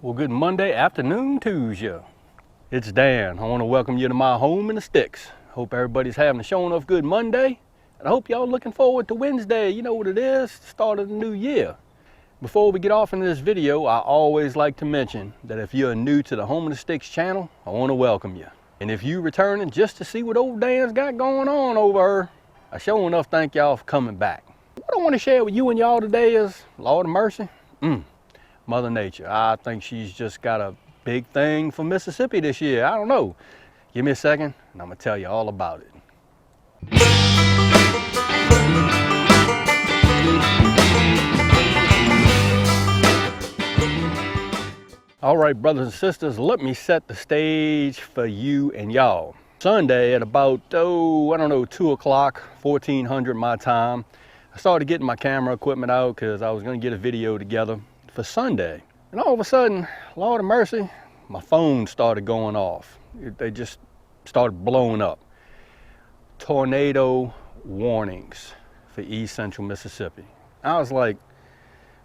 Well, good Monday afternoon to you. It's Dan. I want to welcome you to my home in the sticks. Hope everybody's having a showing off good Monday. And I hope y'all looking forward to Wednesday. You know what it is, start of the new year. Before we get off into this video, I always like to mention that if you're new to the Home in the Sticks channel, I want to welcome you. And if you returning just to see what old Dan's got going on over her, I sure enough thank y'all for coming back. What I want to share with you and y'all today is, Lord of mercy, Mother Nature. I think she's just got a big thing for Mississippi this year. I don't know. Give me a second and I'm gonna tell you all about it. All right, brothers and sisters, let me set the stage for you and y'all. Sunday at about, I don't know, 2 o'clock, 1400 my time, I started getting my camera equipment out because I was gonna get a video together for Sunday. And all of a sudden, Lord of mercy, my phone started going off. They just started blowing up. Tornado warnings for East Central Mississippi. I was like,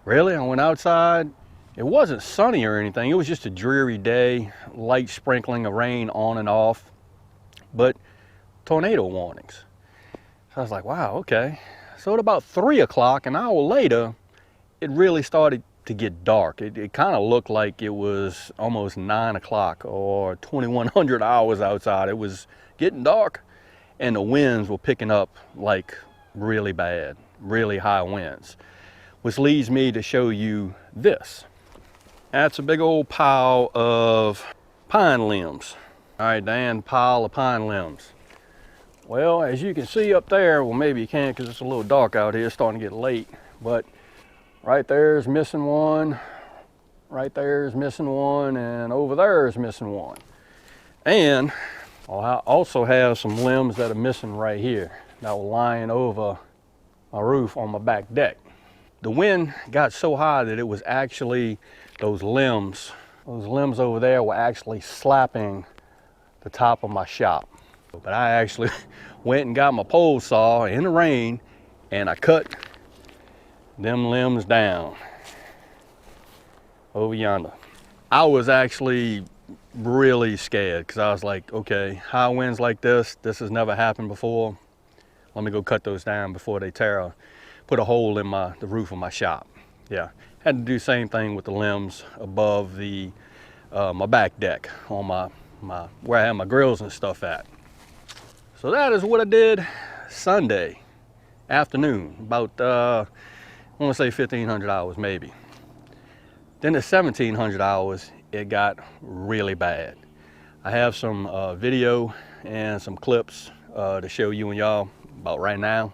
really? I went outside. It wasn't sunny or anything. It was just a dreary day, light sprinkling of rain on and off, but tornado warnings. So I was like, wow, okay. So at about 3 o'clock, an hour later, it really started to get dark. It kind of looked like it was almost 9 o'clock or 2100 hours outside. It was getting dark and the winds were picking up like really bad, really high winds, which leads me to show you this. That's a big old pile of pine limbs. All right, Dan, pile of pine limbs. Well, as you can see up there, well, maybe you can't because it's a little dark out here, it's starting to get late, but right there is missing one, right there is missing one, and over there is missing one. And I also have some limbs that are missing right here that were lying over my roof on my back deck. The wind got so high that it was actually, those limbs over there were actually slapping the top of my shop. But I actually went and got my pole saw in the rain and I cut them limbs down over yonder. I was actually really scared because I was like, okay, high winds like this has never happened before. Let me go cut those down before they put a hole in the roof of my shop. Yeah, had to do the same thing with the limbs above my back deck on my where I have my grills and stuff at. So that is what I did Sunday afternoon, about I want to say 1500 hours maybe. Then at 1700 hours, it got really bad. I have some video and some clips to show you and y'all about right now.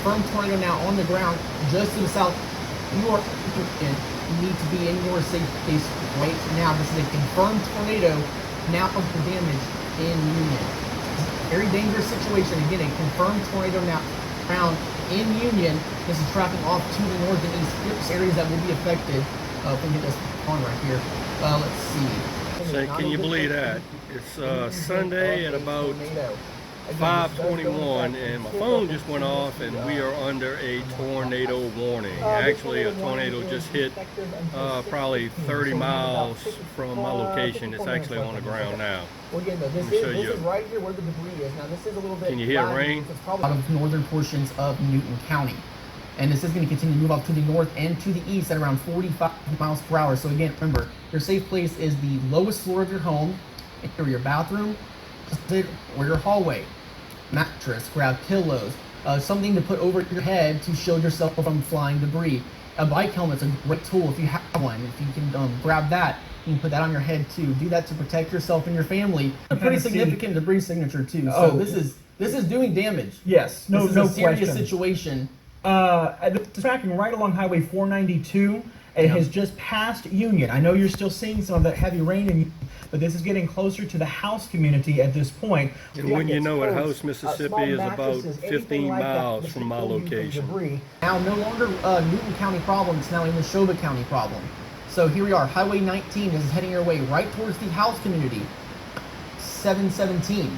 Confirmed tornado now on the ground just to the south. You need to be in your safe place right now. This is a confirmed tornado now for damage in Union. Very dangerous situation. Again, a confirmed tornado now around in Union. This is tracking off to the north and east areas that will be affected. If we can get this on right here. Let's see. So can you believe that? It's Sunday at about 5:21 and my phone just went off and we are under a tornado warning. Actually, a tornado just hit probably 30 miles from my location. It's actually on the ground now. Let me show you. This is right here where the debris is. Now this is a little bit. Can you hear the rain? It's probably out of northern portions of Newton County. And this is going to continue to move off to the north and to the east at around 45 miles per hour. So again, remember, your safe place is the lowest floor of your home, or your bathroom, or your hallway. Mattress, grab pillows, something to put over your head to shield yourself from flying debris. A bike helmet's a great tool if you have one. If you can grab that, you can put that on your head too. Do that to protect yourself and your family. A pretty significant debris signature too. So this is doing damage. Yes, This is a serious situation. It's tracking right along Highway 492. It has just passed Union. I know you're still seeing some of that heavy rain, but this is getting closer to the House community at this point. And when you know it, House, Mississippi is about 15 miles from my location. Now, no longer Newton County problem, it's now a Neshoba County problem. So here we are, Highway 19 is heading your way right towards the House community. 717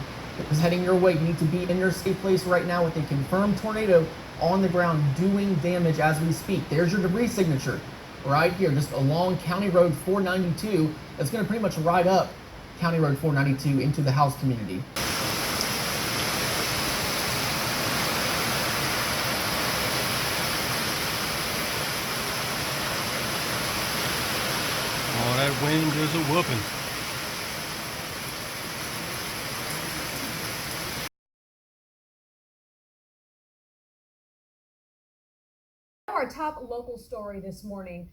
is heading your way. You need to be in your safe place right now with a confirmed tornado on the ground doing damage as we speak. There's your debris signature right here, just along County Road 492. That's going to pretty much ride up County Road 492 into the House community. Oh, that wind is a whooping. Our top local story this morning.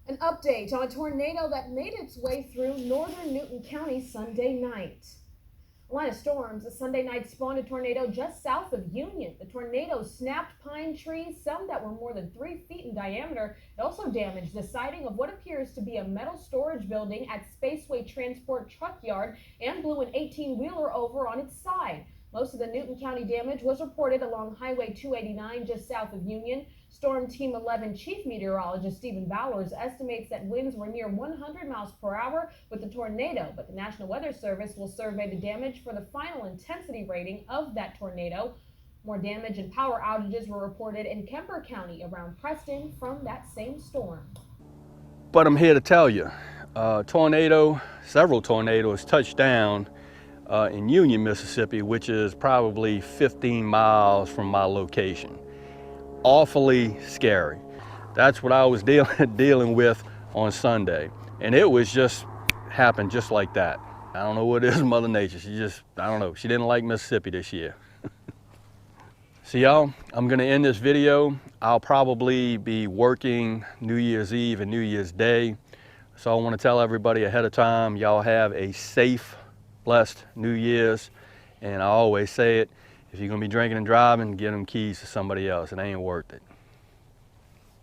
An update on a tornado that made its way through northern Newton County Sunday night. A line of storms Sunday night spawned a tornado just south of Union. The tornado snapped pine trees, some that were more than 3 feet in diameter. It also damaged the siding of what appears to be a metal storage building at Spaceway Transport Truck Yard and blew an 18-wheeler over on its side. Most of the Newton County damage was reported along Highway 289 just south of Union. Storm Team 11 Chief Meteorologist Stephen Bowers estimates that winds were near 100 miles per hour with the tornado, but the National Weather Service will survey the damage for the final intensity rating of that tornado. More damage and power outages were reported in Kemper County around Preston from that same storm. But I'm here to tell you, several tornadoes touched down in Union, Mississippi, which is probably 15 miles from my location. Awfully scary. That's what I was dealing with on Sunday. And it was just happened just like that. I don't know what it is, Mother Nature. I don't know. She didn't like Mississippi this year. So y'all, I'm gonna end this video. I'll probably be working New Year's Eve and New Year's Day. So I wanna tell everybody ahead of time, y'all have a safe, blessed New Year's. And I always say it, if you're gonna be drinking and driving, give them keys to somebody else. It ain't worth it.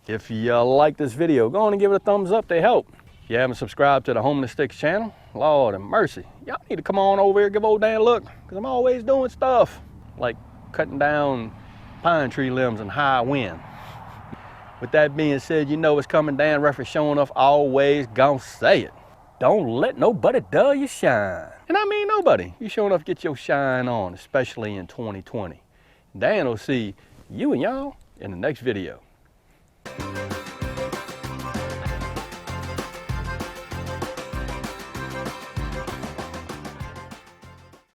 If you like this video, go on and give it a thumbs up, they help. If you haven't subscribed to the Home and the Sticks channel, Lord have mercy. Y'all need to come on over here, give old Dan a look, because I'm always doing stuff like cutting down pine tree limbs in high wind. With that being said, you know it's coming. Dan Reference showing off, always gonna say it. Don't let nobody dull your shine. And I mean nobody. You sure enough get your shine on, especially in 2020. Dan will see you and y'all in the next video.